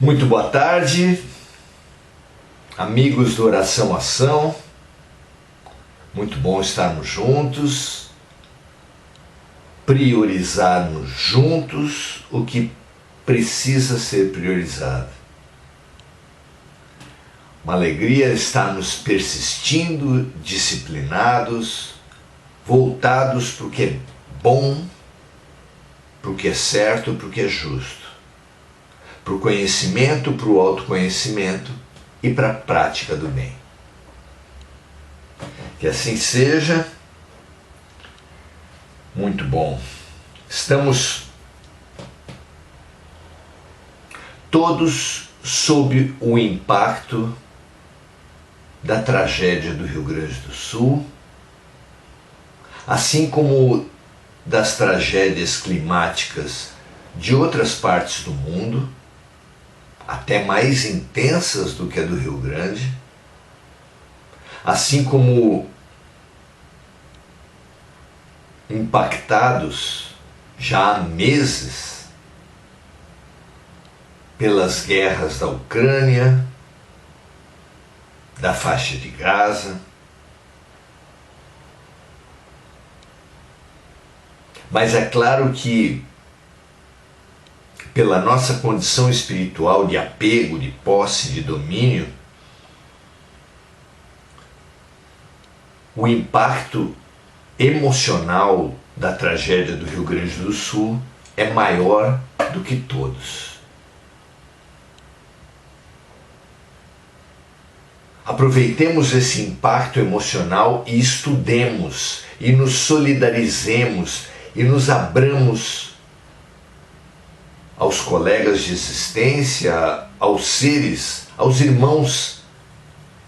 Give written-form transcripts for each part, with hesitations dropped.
Muito boa tarde, amigos do Oração Ação. Muito bom estarmos juntos, priorizarmos juntos o que precisa ser priorizado. Uma alegria estarmos persistindo, disciplinados, voltados para o que é bom, para o que é certo, para o que é justo, para o conhecimento, para o autoconhecimento e para a prática do bem. Que assim seja. Muito bom. Estamos todos sob o impacto da tragédia do Rio Grande do Sul, assim como das tragédias climáticas de outras partes do mundo, até mais intensas do que a do Rio Grande, assim como impactados já há meses pelas guerras da Ucrânia, da faixa de Gaza. Mas é claro que, pela nossa condição espiritual de apego, de posse, de domínio, o impacto emocional da tragédia do Rio Grande do Sul é maior do que todos. Aproveitemos esse impacto emocional e estudemos, e nos solidarizemos, e nos abramos aos colegas de existência, aos seres, aos irmãos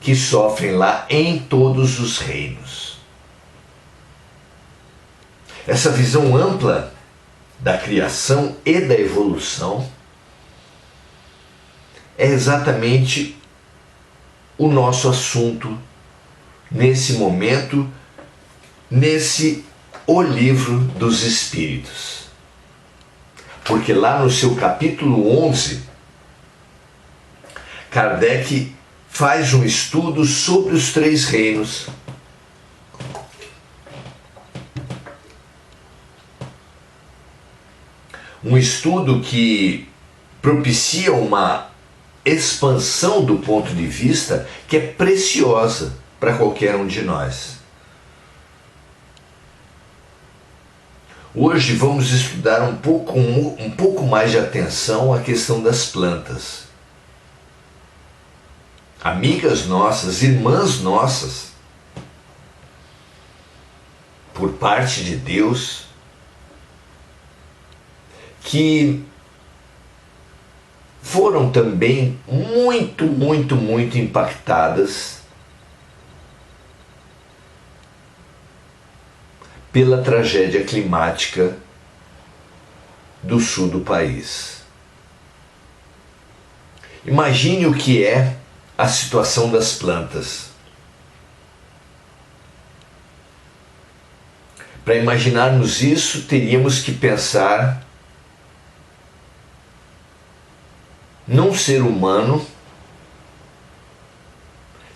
que sofrem lá em todos os reinos. Essa visão ampla da criação e da evolução é exatamente o nosso assunto nesse momento, nesse O Livro dos Espíritos. Porque lá no seu capítulo 11, Kardec faz um estudo sobre os três reinos. Um estudo que propicia uma expansão do ponto de vista que é preciosa para qualquer um de nós. Hoje vamos estudar um pouco mais de atenção à questão das plantas. Amigas nossas, irmãs nossas, por parte de Deus, que foram também muito impactadas pela tragédia climática do sul do país. Imagine o que é a situação das plantas. Para imaginarmos isso, teríamos que pensar num ser humano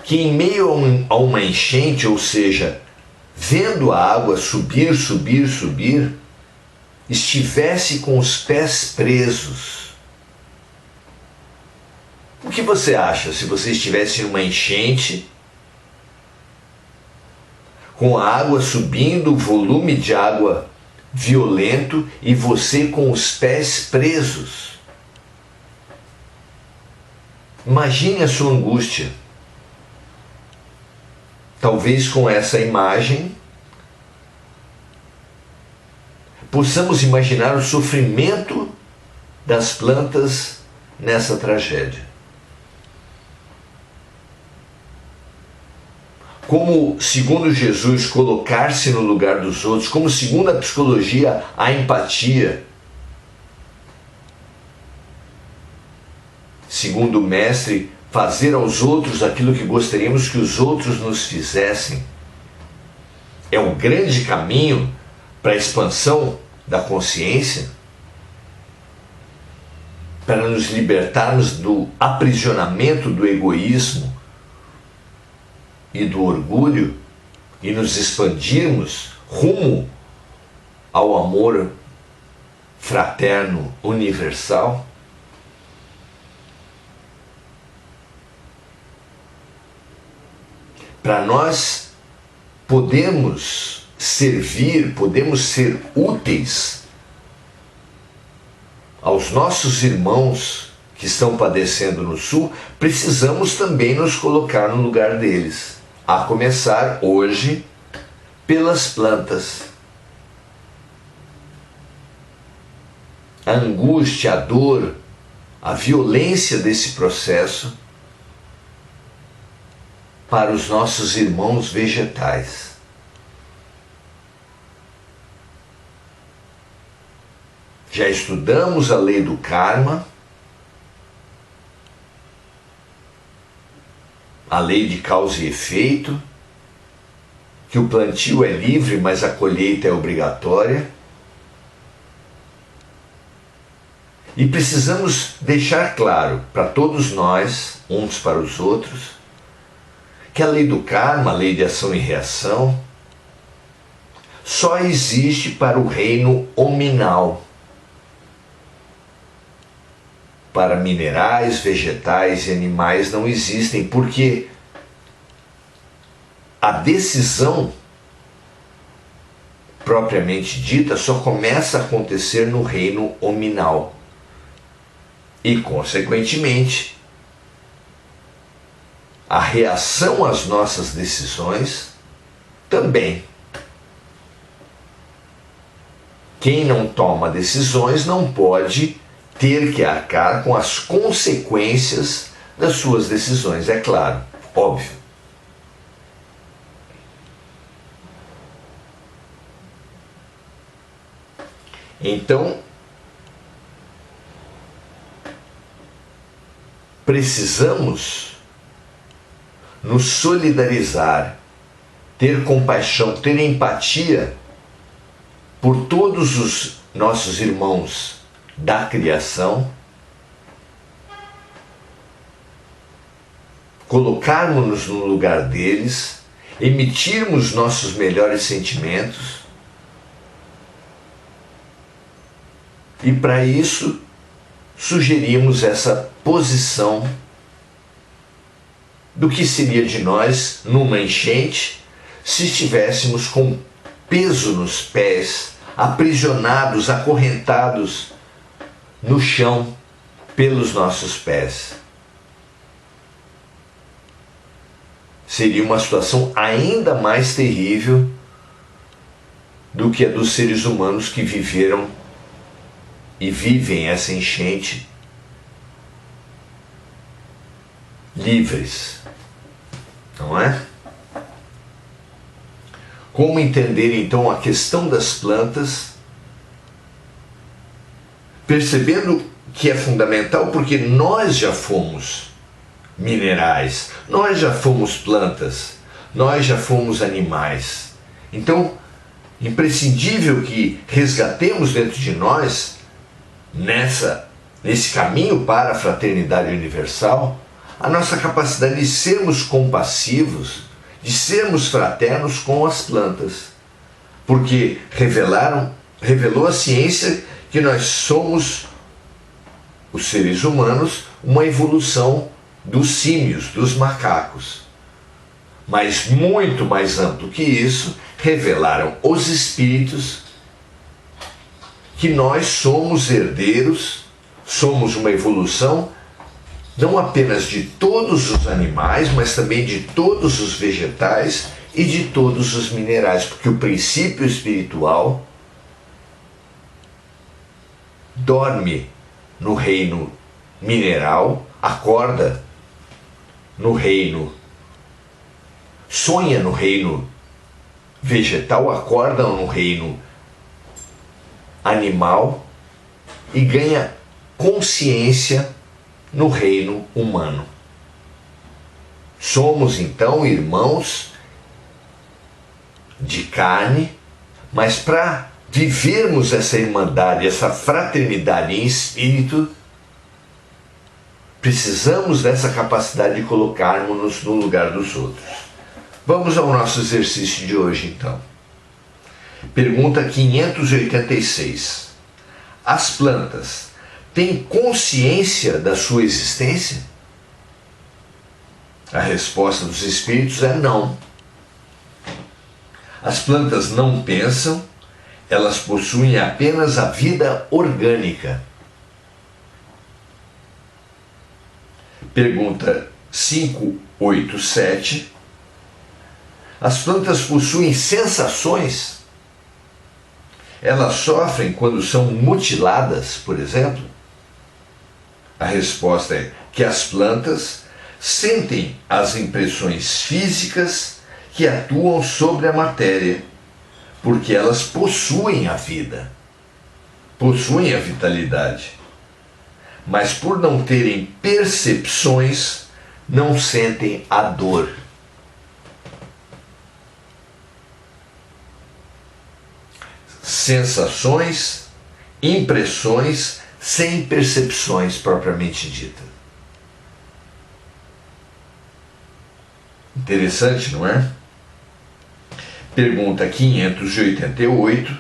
que, em meio a uma enchente, ou seja, vendo a água subir, estivesse com os pés presos. O que você acha se você estivesse em uma enchente, com a água subindo, o volume de água violento e você com os pés presos? Imagine a sua angústia. Talvez com essa imagem possamos imaginar o sofrimento das plantas nessa tragédia. Como, segundo Jesus, colocar-se no lugar dos outros, como, segundo a psicologia, a empatia. Segundo o mestre, fazer aos outros aquilo que gostaríamos que os outros nos fizessem. É um grande caminho para a expansão da consciência. para nos libertarmos do aprisionamento do egoísmo e do orgulho e nos expandirmos rumo ao amor fraterno universal? Para nós podermos servir, podemos ser úteis aos nossos irmãos que estão padecendo no Sul, precisamos também nos colocar no lugar deles, a começar hoje pelas plantas. A angústia, a dor, a violência desse processo para os nossos irmãos vegetais. Já estudamos a lei do karma, a lei de causa e efeito, que o plantio é livre, mas a colheita é obrigatória. E precisamos deixar claro para todos nós, uns para os outros, que a lei do karma, a lei de ação e reação, só existe para o reino hominal. Para minerais, vegetais e animais não existem, porque a decisão propriamente dita só começa a acontecer no reino hominal. E, consequentemente, a reação às nossas decisões também. Quem não toma decisões não pode ter que arcar com as consequências das suas decisões, é claro, óbvio. Então, precisamos nos solidarizar, ter compaixão, ter empatia por todos os nossos irmãos da criação, colocarmos-nos no lugar deles, emitirmos nossos melhores sentimentos, e para isso sugerimos essa posição do que seria de nós numa enchente se estivéssemos com peso nos pés, aprisionados, acorrentados no chão pelos nossos pés. Seria uma situação ainda mais terrível do que a dos seres humanos que viveram e vivem essa enchente livres, não é? Como entender então a questão das plantas, percebendo que é fundamental porque nós já fomos minerais, nós já fomos plantas, nós já fomos animais. Então, imprescindível que resgatemos dentro de nós, nesse caminho para a fraternidade universal, a nossa capacidade de sermos compassivos, de sermos fraternos com as plantas. Porque revelou a ciência que nós somos, os seres humanos, uma evolução dos símios, dos macacos. Mas muito mais amplo que isso, revelaram os espíritos que nós somos herdeiros, somos uma evolução não apenas de todos os animais, mas também de todos os vegetais e de todos os minerais, porque o princípio espiritual dorme no reino mineral, acorda no reino, sonha no reino vegetal, acorda no reino animal e ganha consciência no reino humano. Somos então irmãos de carne, mas para vivermos essa irmandade, essa fraternidade em espírito, Precisamos dessa capacidade de colocarmos-nos no lugar dos outros. Vamos ao nosso exercício de hoje, então. Pergunta 586. As plantas têm consciência da sua existência? A resposta dos espíritos é não. As plantas não pensam, elas possuem apenas a vida orgânica. Pergunta 587. As plantas possuem sensações? Elas sofrem quando são mutiladas, por exemplo? A resposta é que as plantas sentem as impressões físicas que atuam sobre a matéria, porque elas possuem a vida, possuem a vitalidade. Mas por não terem percepções, não sentem a dor. Sensações, impressões, sem percepções propriamente dita. Interessante, não é? Pergunta 588.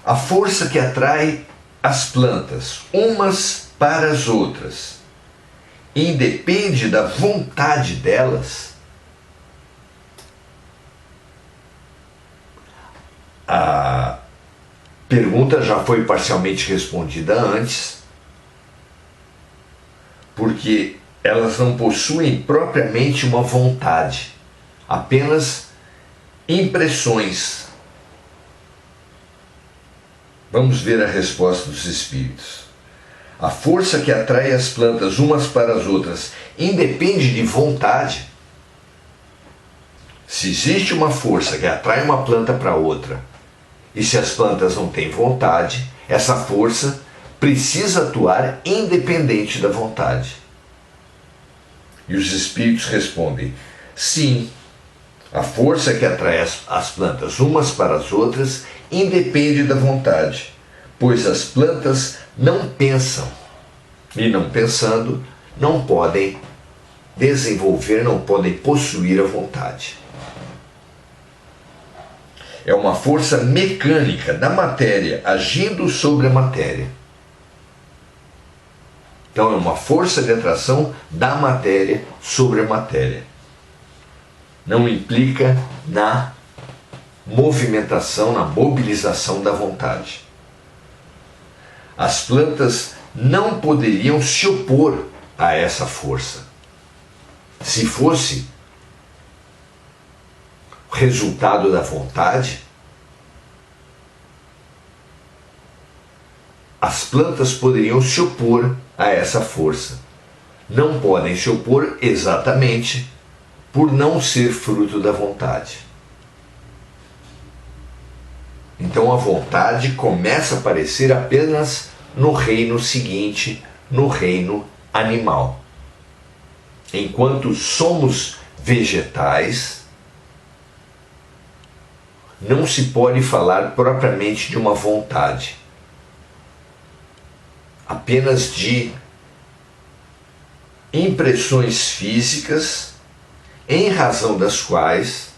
A força que atrai as plantas umas para as outras independe da vontade delas? A pergunta já foi parcialmente respondida antes, porque elas não possuem propriamente uma vontade, apenas impressões. Vamos ver a resposta dos espíritos. A força que atrai as plantas umas para as outras independe de vontade. Se existe uma força que atrai uma planta para outra, e se as plantas não têm vontade, essa força precisa atuar independente da vontade. E os espíritos respondem: sim, a força que atrai as plantas umas para as outras independe da vontade, pois as plantas não pensam, e não pensando, não podem desenvolver, não podem possuir a vontade. É uma força mecânica da matéria agindo sobre a matéria. Então é uma força de atração da matéria sobre a matéria. Não implica na movimentação, na mobilização da vontade. As plantas não poderiam se opor a essa força. Se fosse resultado da vontade, as plantas poderiam se opor a essa força. Não podem se opor exatamente por não ser fruto da vontade. Então a vontade começa a aparecer apenas no reino seguinte, no reino animal. Enquanto somos vegetais, não se pode falar propriamente de uma vontade, apenas de impressões físicas, em razão das quais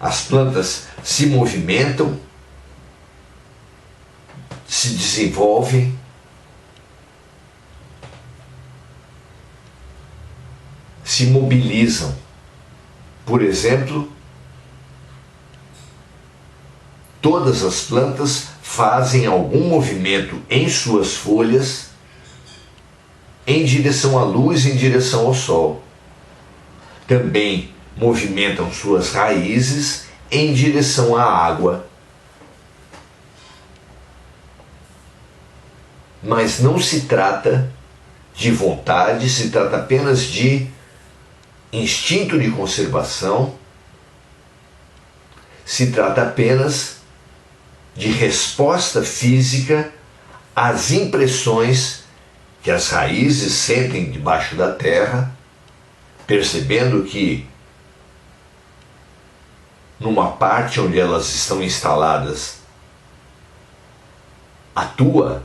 as plantas se movimentam, se desenvolvem, se mobilizam. Por exemplo, todas as plantas fazem algum movimento em suas folhas em direção à luz, em direção ao sol. Também movimentam suas raízes em direção à água. Mas não se trata de vontade, se trata apenas de instinto de conservação, se trata apenas de resposta física às impressões que as raízes sentem debaixo da terra, percebendo que numa parte onde elas estão instaladas atua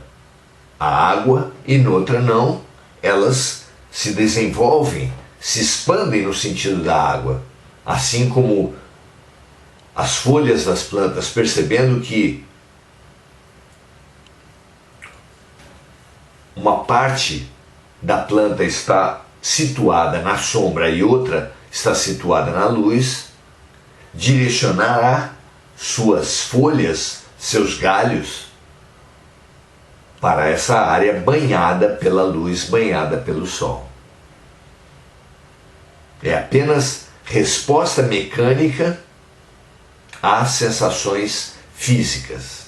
a água e noutra não, elas se desenvolvem, se expandem no sentido da água, assim como as folhas das plantas, percebendo que uma parte da planta está situada na sombra e outra está situada na luz, direcionará suas folhas, seus galhos, para essa área banhada pela luz, banhada pelo sol. É apenas resposta mecânica às sensações físicas.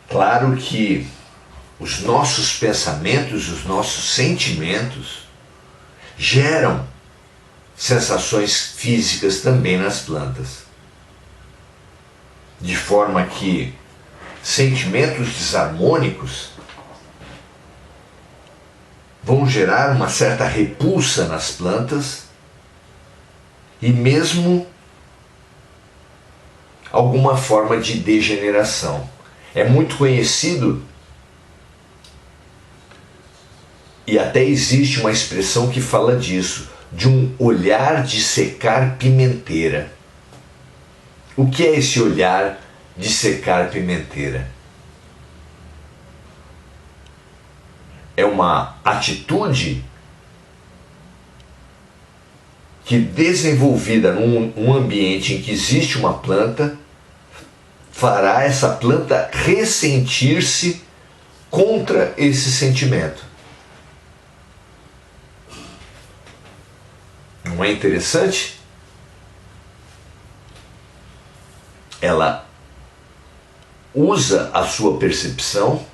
Claro que os nossos pensamentos, os nossos sentimentos geram sensações físicas também nas plantas. De forma que sentimentos desarmônicos vão gerar uma certa repulsa nas plantas e mesmo alguma forma de degeneração. É muito conhecido e até existe uma expressão que fala disso, de um olhar de secar pimenteira. O que é esse olhar de secar pimenteira? É uma atitude que, desenvolvida num ambiente em que existe uma planta, fará essa planta ressentir-se contra esse sentimento. Não é interessante? Ela usa a sua percepção,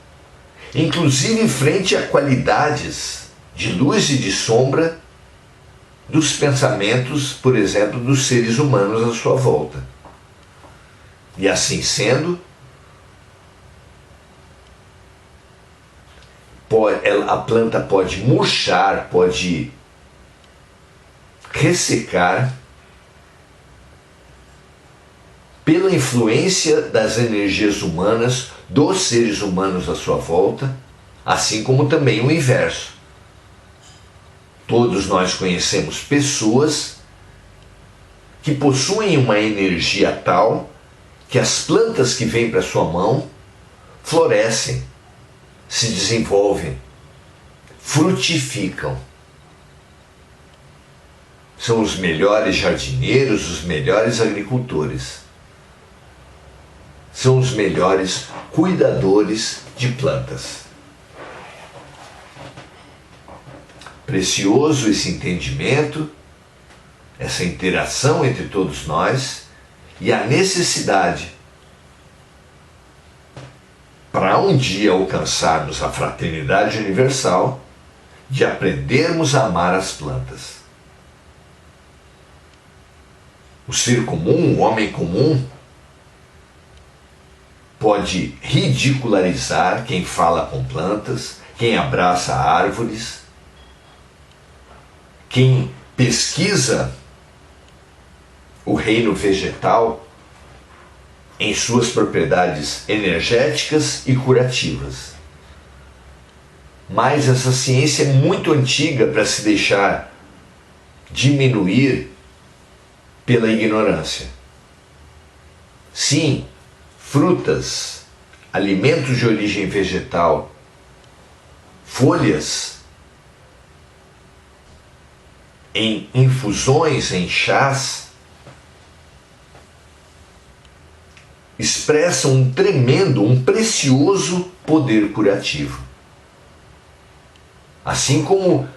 inclusive em frente a qualidades de luz e de sombra dos pensamentos, por exemplo, dos seres humanos à sua volta. E assim sendo, a planta pode murchar, pode ressecar pela influência das energias humanas, dos seres humanos à sua volta, assim como também o inverso. Todos nós conhecemos pessoas que possuem uma energia tal que as plantas que vêm para sua mão florescem, se desenvolvem, frutificam. São os melhores jardineiros, os melhores agricultores. São os melhores cuidadores de plantas. Precioso esse entendimento, essa interação entre todos nós e a necessidade para um dia alcançarmos a fraternidade universal de aprendermos a amar as plantas. O ser comum, o homem comum, pode ridicularizar quem fala com plantas, quem abraça árvores, quem pesquisa o reino vegetal em suas propriedades energéticas e curativas. Mas essa ciência é muito antiga para se deixar diminuir pela ignorância. Sim, frutas, alimentos de origem vegetal, folhas, em infusões, em chás, expressam um tremendo, um precioso poder curativo. Assim como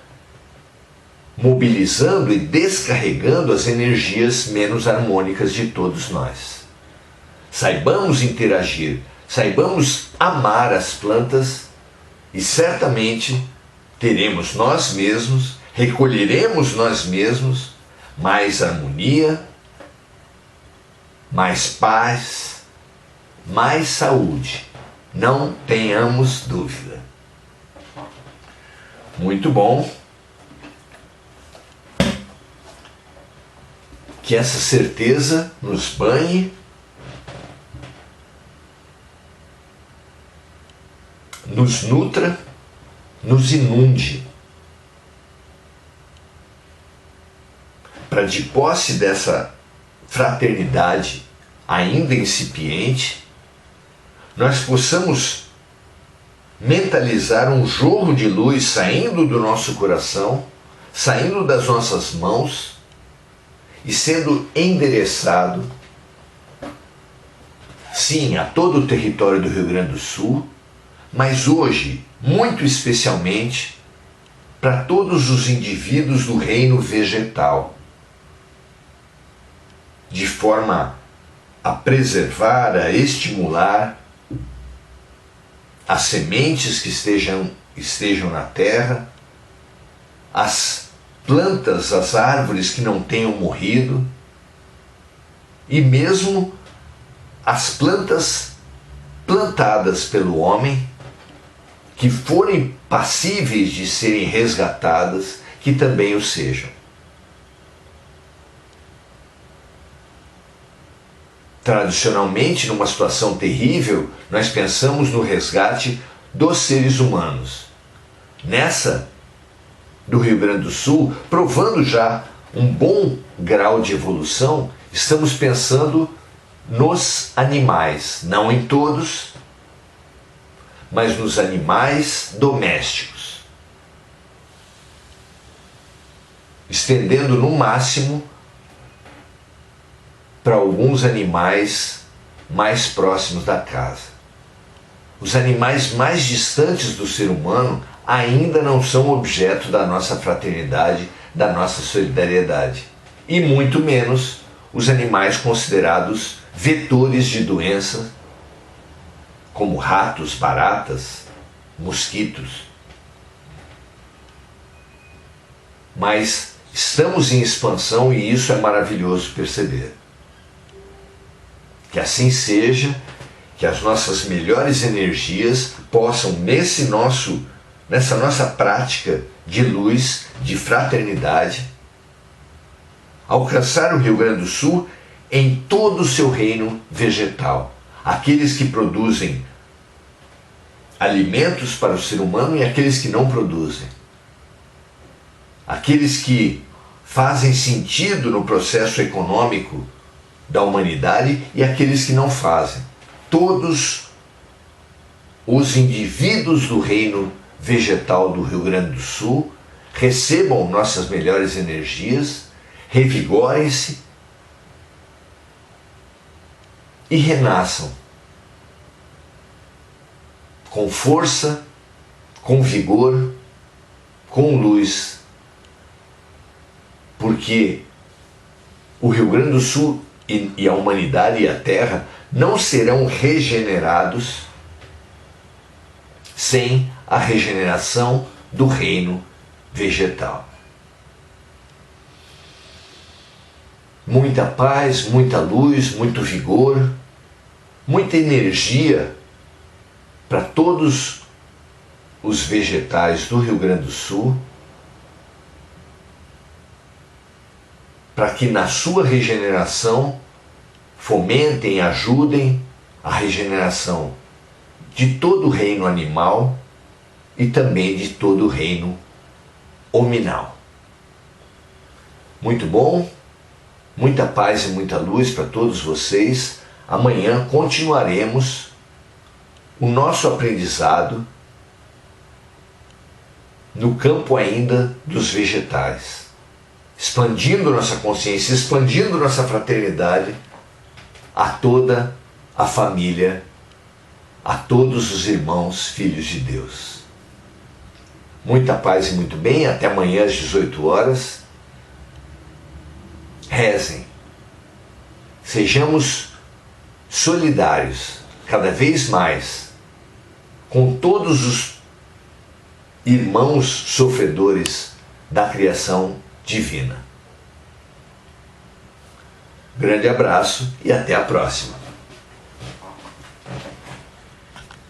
mobilizando e descarregando as energias menos harmônicas de todos nós. Saibamos interagir, saibamos amar as plantas e certamente teremos nós mesmos, recolheremos nós mesmos mais harmonia, mais paz, mais saúde. Não tenhamos dúvida. Muito bom. Que essa certeza nos banhe nos nutra, nos inunde, para de posse dessa fraternidade ainda incipiente, nós possamos mentalizar um jorro de luz saindo do nosso coração, saindo das nossas mãos e sendo endereçado, sim, a todo o território do Rio Grande do Sul, mas hoje, muito especialmente, para todos os indivíduos do reino vegetal, de forma a preservar, a estimular as sementes que estejam na terra, as plantas, as árvores que não tenham morrido, e mesmo as plantas plantadas pelo homem, que forem passíveis de serem resgatadas, que também o sejam. Tradicionalmente, numa situação terrível, nós pensamos no resgate dos seres humanos. Nessa do Rio Grande do Sul, provando já um bom grau de evolução, estamos pensando nos animais, não em todos, mas nos animais domésticos, estendendo no máximo para alguns animais mais próximos da casa. Os animais mais distantes do ser humano ainda não são objeto da nossa fraternidade, da nossa solidariedade, e muito menos os animais considerados vetores de doença, como ratos, baratas, mosquitos. Mas estamos em expansão e isso é maravilhoso perceber. Que assim seja, que as nossas melhores energias possam, nessa nossa prática de luz, de fraternidade, alcançar o Rio Grande do Sul em todo o seu reino vegetal. Aqueles que produzem alimentos para o ser humano e aqueles que não produzem. Aqueles que fazem sentido no processo econômico da humanidade e aqueles que não fazem. Todos os indivíduos do reino vegetal do Rio Grande do Sul recebam nossas melhores energias, revigorem-se e renasçam com força, com vigor, com luz, porque o Rio Grande do Sul e a humanidade e a Terra não serão regenerados sem a regeneração do reino vegetal. Muita paz, muita luz, muito vigor, muita energia para todos os vegetais do Rio Grande do Sul, para que na sua regeneração fomentem, ajudem a regeneração de todo o reino animal e também de todo o reino hominal. Muito bom, muita paz e muita luz para todos vocês. Amanhã continuaremos o nosso aprendizado no campo ainda dos vegetais, expandindo nossa consciência, expandindo nossa fraternidade a toda a família, a todos os irmãos, filhos de Deus. Muita paz e muito bem, até amanhã às 18 horas. Rezem, sejamos solidários cada vez mais com todos os irmãos sofredores da criação divina. Grande abraço e até a próxima.